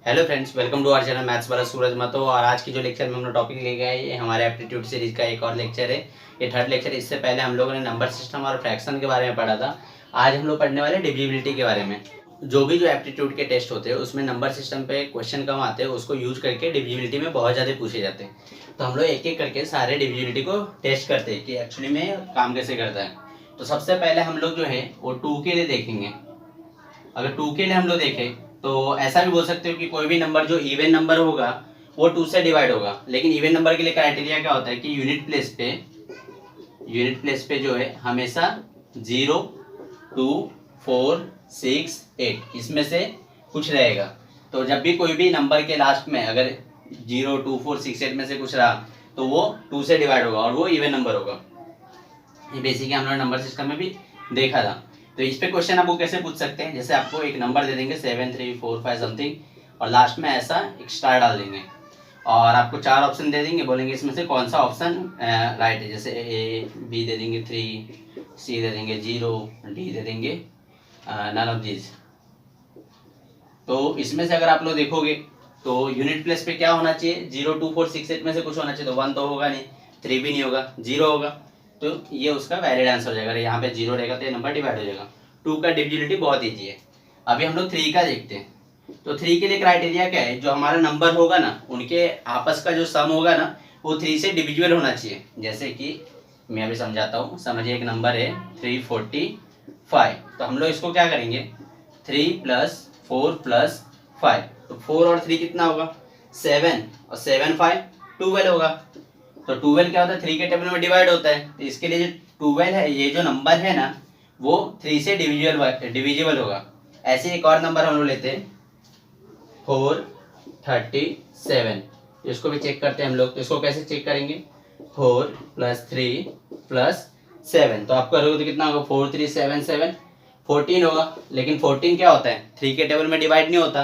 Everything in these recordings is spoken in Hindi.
Hello friends, welcome to our channel maths वाला सूरज महतो। और आज की जो लेक्चर में हम लोग टॉपिक लेके आए ये हमारे एप्टीट्यूड सीरीज का एक और लेक्चर है। ये थर्ड लेक्चर। इससे पहले हम लोगों ने नंबर सिस्टम और फ्रैक्शन के बारे में पढ़ा था। आज हम लोग पढ़ने वाले डिविजिबिलिटी के बारे में। जो भी जो एप्टीट्यूड के टेस्ट होते हैं उसमें नंबर सिस्टम पे क्वेश्चन कम आते हैं, उसको यूज करके डिविजिबिलिटी में बहुत ज़्यादा पूछे जाते हैं। तो हम लोग एक एक करके सारे डिविजिबिलिटी को टेस्ट करते हैं कि एक्चुअली में काम कैसे करता है। तो सबसे पहले हम लोग जो है वो 2 के लिए देखेंगे। अगर 2 के लिए हम लोग देखें तो ऐसा भी बोल सकते हो कि कोई भी नंबर जो इवन नंबर होगा वो 2 से डिवाइड होगा। लेकिन इवन नंबर के लिए क्राइटेरिया क्या होता है कि यूनिट प्लेस पे जो है हमेशा 0, 2, 4, 6, 8 इसमें से कुछ रहेगा। तो जब भी कोई भी नंबर के लास्ट में अगर 0, 2, 4, 6, 8 में से कुछ रहा तो वो 2 से डिवाइड होगा और वो इवन नंबर होगा। ये बेसिकली हम लोग नंबर सिस्टम में भी देखा था। तो इस पे क्वेश्चन आपको कैसे पूछ सकते हैं, जैसे आपको एक नंबर दे देंगे 7, 3, 4, 5 समथिंग और लास्ट में ऐसा एक स्टार डाल देंगे और आपको 4 ऑप्शन दे देंगे, बोलेंगे इसमें से कौन सा ऑप्शन राइट है। जैसे ए, बी दे देंगे 3, सी दे देंगे 0, डी दे देंगे नन ऑफ दीज। तो इसमें से अगर आप लोग देखोगे तो यूनिट प्लेस पे क्या होना चाहिए, 0, 2, 4, 6, 8 में से कुछ होना चाहिए। तो 1 तो होगा नहीं, 3 भी नहीं होगा, 0 होगा। तो ये उसका वैलिड आंसर हो जाएगा। यहाँ पे 0 रहेगा तो ये नंबर डिवाइड हो जाएगा। 2 का डिविजिबिलिटी बहुत ईजी है। अभी हम लोग 3 का देखते हैं। तो 3 के लिए क्राइटेरिया क्या है, जो हमारा नंबर होगा ना उनके आपस का जो सम होगा ना वो 3 से डिविजिबल होना चाहिए। जैसे कि मैं अभी समझाता हूँ। समझिए एक नंबर है 345। तो हम लोग इसको क्या करेंगे, 3 + 4 + 5। तो 4 और 3 कितना होगा, 7 और 7, 5, 12 होगा। तो 12 क्या होता है, 3 के टेबल में डिवाइड होता है। तो इसके लिए जो 12 है, ये जो नंबर है ना वो 3 से डिविजिबल होगा। ऐसे एक और नंबर हम लोग लेते हैं 437। इसको भी चेक करते हैं हम लोग। तो इसको कैसे चेक करेंगे, 4 + 3 + 7। तो आप करोगे तो कितना होगा, 4, 3, 7, 7, 14 होगा। लेकिन 14 क्या होता है, 3 के टेबल में डिवाइड नहीं होता।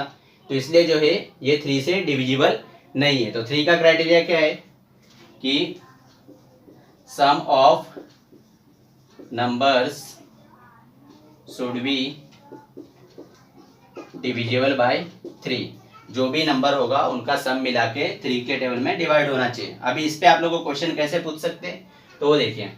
तो इसलिए जो है ये 3 से डिविजिबल नहीं है। तो 3 का क्राइटेरिया क्या है कि sum of numbers should be divisible by 3। जो भी नंबर होगा उनका सम मिला के 3 के टेबल में डिवाइड होना चाहिए। अभी इस पे आप लोगों को क्वेश्चन कैसे पूछ सकते हैं, तो वो देखिए।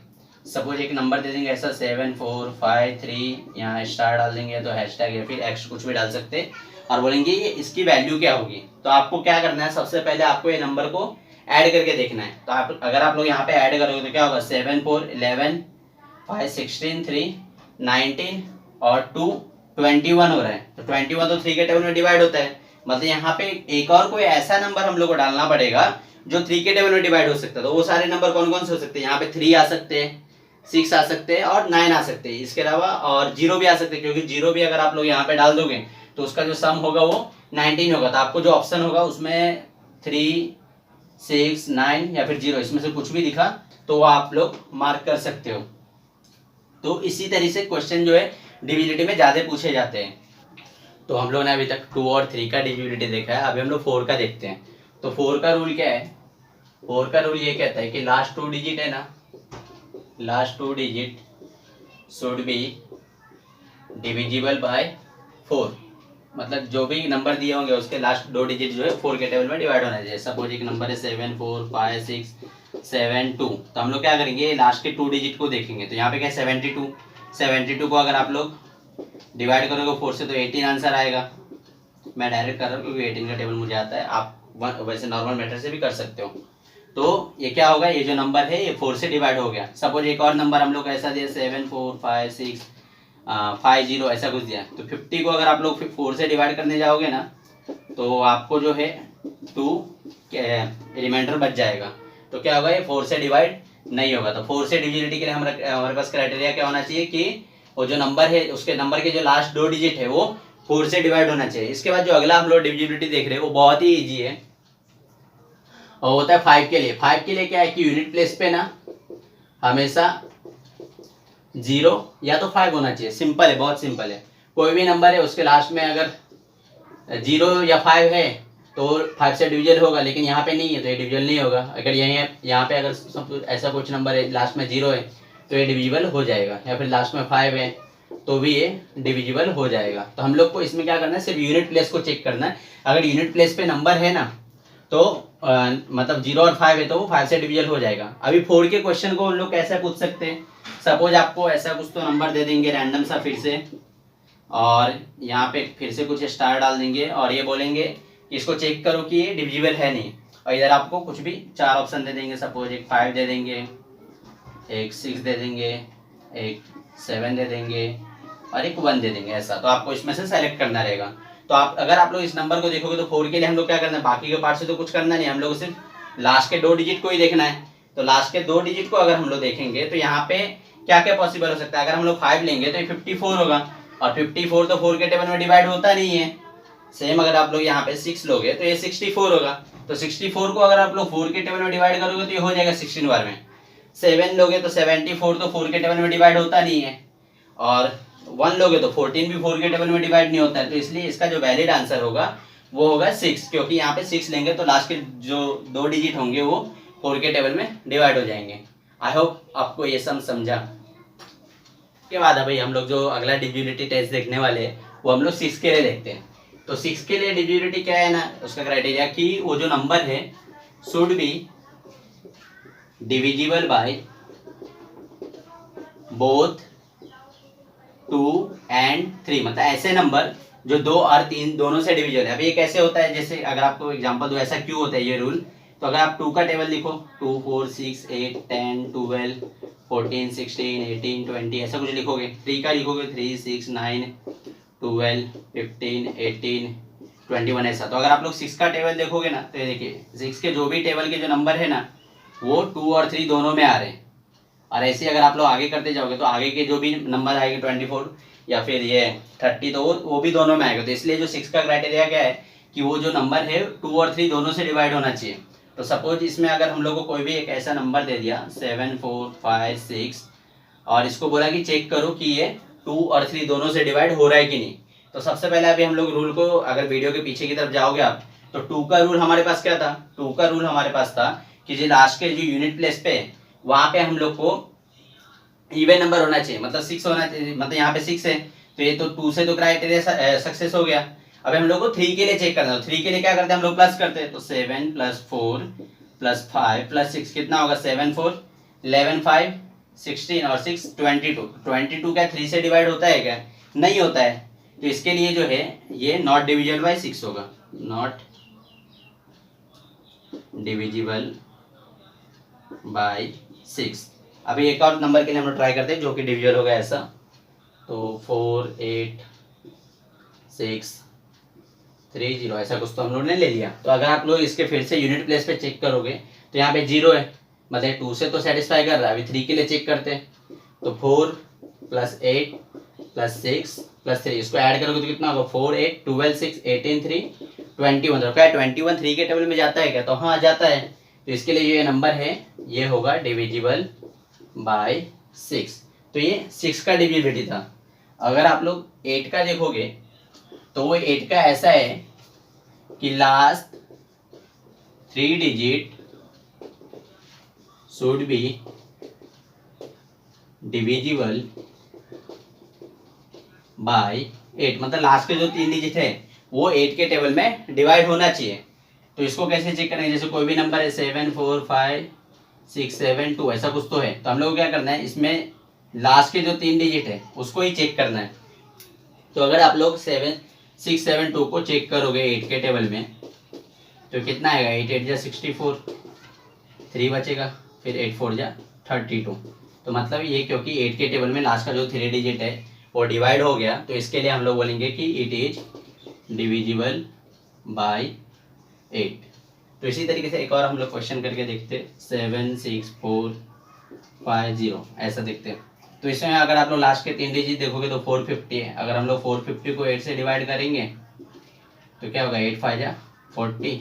सपोज एक नंबर दे देंगे ऐसा 7, 4, 5, 3, यहाँ स्टार डाल देंगे तो हैशटैग या फिर एक्स कुछ भी डाल सकते हैं और बोलेंगे ये इसकी वैल्यू क्या होगी। तो आपको क्या करना है, सबसे पहले आपको ये नंबर को ऐड करके देखना है। तो आप अगर आप लोग यहाँ पे ऐड करोगे तो क्या होगा, 7, 4, 11, 5, 16, 3, 19 और 2, 21 हो रहा है। तो 21 तो 3 के टेबल में डिवाइड होता है। मतलब यहाँ पे एक और कोई ऐसा नंबर हम लोग को डालना पड़ेगा जो 3 के टेबल में डिवाइड हो सकता है। तो वो सारे नंबर कौन कौन से हो सकते हैं, यहाँ पे 3 आ सकते हैं, 6 आ सकते हैं और 9 आ सकते हैं। इसके अलावा और 0 भी आ सकते हैं, क्योंकि 0 भी अगर आप लोग यहाँ पे डाल दोगे तो उसका जो सम होगा वो 19 होगा। तो आपको जो ऑप्शन होगा उसमें 3, 6, 9 या फिर 0 इसमें से कुछ भी दिखा तो वो आप लोग मार्क कर सकते हो। तो इसी तरीके से क्वेश्चन जो है डिविजिबिलिटी में ज्यादा पूछे जाते हैं। तो हम लोग ने अभी तक 2 और 3 का डिविजिबिलिटी देखा है। अभी हम लोग 4 का देखते हैं। तो 4 का रूल क्या है, 4 का रूल ये कहता है कि लास्ट 2 डिजिट है ना, last 2 digit should be divisible bye 4। मतलब जो भी नंबर दिए होंगे उसके लास्ट 2 डिजिट जो है 4 के टेबल में डिवाइड होना चाहिए। सपोज एक नंबर है 7, 4, 5, 6, 7, 2। तो हम लोग क्या करेंगे, लास्ट के 2 डिजिट को देखेंगे। तो यहाँ पे क्या है 72। 72 को अगर आप लोग डिवाइड करोगे 4 से तो 18 आंसर आएगा। मैं डायरेक्ट कर रहा हूँ क्योंकि 18 का टेबल मुझे आता है। आप वैसे नॉर्मल मेथड से भी कर सकते हो। तो ये क्या होगा, ये जो नंबर है ये 4 से डिवाइड हो गया। सपोज एक और नंबर हम लोग ऐसा दिया 7, 4, 5, 6, 5, 0 ऐसा कुछ दिया। तो 50 को अगर आप लोग 4 से डिवाइड करने जाओगे ना तो आपको जो है 2 रिमाइंडर बच जाएगा। तो क्या होगा, ये 4 से डिवाइड नहीं होगा। तो 4 से डिविजिबिलिटी के लिए हमारे पास क्राइटेरिया क्या होना चाहिए कि वो जो नंबर है उसके नंबर के जो लास्ट 2 डिजिट है वो 4 से डिवाइड होना चाहिए। इसके बाद जो अगला हम लोग डिविजिबिलिटी देख रहे हैं वो बहुत ही ईजी है और होता है 5 के लिए। 5 के लिए क्या है कि यूनिट प्लेस पे ना हमेशा 0 या तो 5 होना चाहिए। सिंपल है, बहुत सिंपल है। कोई भी नंबर है उसके लास्ट में अगर 0 या 5 है तो 5 से डिविजल होगा, लेकिन यहाँ पे नहीं है तो ये डिविजल नहीं होगा। अगर यहाँ पे अगर ऐसा कुछ नंबर है लास्ट में 0 है तो ये डिविजिबल हो जाएगा। या फिर लास्ट में 5 है तो भी ये डिविजिबल हो जाएगा। तो हम लोग को इसमें क्या करना है, सिर्फ यूनिट प्लेस को चेक करना है। अगर यूनिट प्लेस पे नंबर है ना तो मतलब 0 और 5 है तो वो 5 से डिविजल हो जाएगा। अभी 4 के क्वेश्चन को हम लोग कैसे पूछ सकते हैं, सपोज आपको ऐसा कुछ तो नंबर दे देंगे रैंडम सा फिर से, और यहाँ पे फिर से कुछ स्टार डाल देंगे और ये बोलेंगे कि इसको चेक करो कि ये डिविजिबल है नहीं, और इधर आपको कुछ भी 4 ऑप्शन दे देंगे, सपोज एक 5 दे देंगे, एक 6 दे देंगे, एक 7 दे देंगे और एक 1 दे देंगे ऐसा। तो आपको इसमें से सेलेक्ट करना रहेगा। तो अगर आप लोग इस नंबर को देखोगे तो 4 के लिए हम लोग क्या करना है, बाकी के पार्ट से तो कुछ करना नहीं, हम लोग सिर्फ लास्ट के 2 डिजिट को ही देखना है। तो लास्ट के 2 डिजिट को अगर हम लोग देखेंगे तो यहाँ पे क्या क्या पॉसिबल हो सकता है। अगर हम लोग 5 लेंगे तो ये 54 होगा, और 54 तो 4 के टेबल में डिवाइड होता नहीं है। सेम अगर आप लोग यहाँ पे 6 लोगे तो ये 64 होगा। तो 64 को अगर आप लोग 4 के टेबल में डिवाइड करोगे तो ये हो जाएगा 16 बार में। 7 लोगे तो 74 तो 4 के टेबल में डिवाइड होता नहीं है, और 1 लोगे तो 14 भी 4 के टेबल में डिवाइड नहीं होता है। तो इसलिए इसका जो वैलिड आंसर होगा वो होगा 6, क्योंकि यहाँ पे 6 लेंगे तो लास्ट के जो 2 डिजिट होंगे वो 4 के टेबल में डिवाइड हो जाएंगे। आई होप आपको ये सब समझा। के बाद भाई हम लोग जो अगला डिविजिबिलिटी टेस्ट देखने वाले हैं वो हम लोग 6 के लिए देखते हैं। तो 6 के लिए डिविजिबिलिटी क्या है ना, उसका क्राइटेरिया कि वो जो नंबर है should be divisible by both 2 and 3, मतलब ऐसे नंबर जो 2 और 3 दोनों से डिविजिबल है। अभी ये कैसे होता है, जैसे अगर आपको एग्जांपल दो, ऐसा क्यों होता है ये रूल। तो अगर आप 2 का टेबल लिखो, 2 4 6 8 10 12 14 16 18 20 ऐसा कुछ लिखोगे। 3 का लिखोगे 3 6 9 12 15 18 21 ऐसा। तो अगर आप लोग 6 का टेबल देखोगे ना तो ये देखिए 6 के जो भी टेबल के जो नंबर है ना वो 2 और 3 दोनों में आ रहे हैं। और ऐसे ही अगर आप लोग आगे करते जाओगे तो आगे के जो भी नंबर आएंगे 24 या फिर ये 30 तो वो भी दोनों में आएगा। तो इसलिए जो 6 का क्राइटेरिया क्या है कि वो जो नंबर है 2 और 3 दोनों से डिवाइड होना चाहिए। तो सपोज इसमें अगर हम लोग को कोई भी एक ऐसा नंबर दे दिया 7 4 5 6 और इसको बोला कि चेक करो कि ये 2 और 3 दोनों से डिवाइड हो रहा है कि नहीं। तो सबसे पहले अभी हम लोग रूल को, अगर वीडियो के पीछे की तरफ जाओगे आप तो 2 का रूल हमारे पास क्या था, 2 का रूल हमारे पास था कि जो लास्ट के जो यूनिट प्लेस पे वहां पे हम लोग को इवन नंबर होना चाहिए, मतलब 6 होना चाहिए। मतलब यहाँ पे 6 है तो ये तो 2 से तो क्राइटेरिया सक्सेस हो गया। अब हम लोग को 3 के लिए चेक करना है। 3 के लिए क्या करते हैं हम लोग, प्लस करते हैं। तो 7 + 4 + 5 + 6 कितना होगा, 7 4 11 5 16 और 6 22। 22 क्या 3 से डिवाइड होता है क्या, नहीं होता है। तो इसके लिए जो है ये नॉट डिविजिबल बाय 6 होगा, नॉट डिविजिबल बाय 6। अभी एक और नंबर के लिए हम लोग ट्राई करते हैं जो कि डिविजिबल होगा ऐसा। तो 4 8 6 3 0 ऐसा कुछ तो हम लोग ने ले लिया। तो अगर आप लोग इसके फिर से यूनिट प्लेस पे चेक करोगे तो यहाँ पे 0 है, मतलब 2 से तो सेटिस्फाई कर रहा है। अभी 3 के लिए चेक करते हैं। तो 4 + 8 + 6 + 3 इसको ऐड करोगे तो कितना होगा, 4 8 12 6 18 3 21। तो क्या 21 3 के टेबल में जाता है क्या, तो हाँ जाता है। तो इसके लिए ये नंबर है ये होगा डिविजिबल बाय 6। तो ये 6 का डिविजिबिलिटी था। अगर आप लोग 8 का देखोगे तो वो 8 का ऐसा है कि last 3 digit should be divisible bye 8, मतलब लास्ट के जो 3 डिजिट है वो 8 के टेबल में डिवाइड होना चाहिए। तो इसको कैसे चेक करेंगे, जैसे कोई भी नंबर है 7 4 5 6 7 2 ऐसा कुछ तो है, तो हम लोग क्या करना है इसमें लास्ट के जो 3 डिजिट है उसको ही चेक करना है। तो अगर आप लोग 7 6 7 2 को चेक करोगे 8 के टेबल में तो कितना आएगा, 8 8 जा 64, 3 बचेगा, फिर 8 4 जा 32। तो मतलब ये क्योंकि 8 के टेबल में लास्ट का जो 3 डिजिट है वो डिवाइड हो गया, तो इसके लिए हम लोग बोलेंगे कि इट इज डिविजिबल बाय 8। तो इसी तरीके से एक और हम लोग क्वेश्चन करके देखते हैं, 7 6 4 5 0 ऐसा देखते हैं। तो इसमें अगर आप लोग लास्ट के 3 डिजिट देखोगे तो 450 है। अगर हम लोग 450 को 8 से डिवाइड करेंगे तो क्या होगा, 8 5 जा 40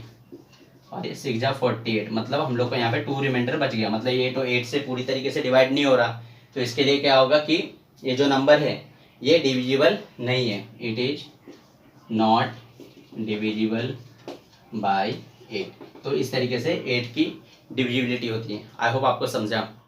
और ये 6 जा 48, मतलब हम लोग को यहाँ पे 2 रिमाइंडर बच गया। मतलब ये तो 8 से पूरी तरीके से डिवाइड नहीं हो रहा। तो इसके लिए क्या होगा कि ये जो नंबर है ये डिविजिबल नहीं है, it is not divisible by 8। तो इस तरीके से 8 की डिविजिबिलिटी होती है। आई होप आपको समझा।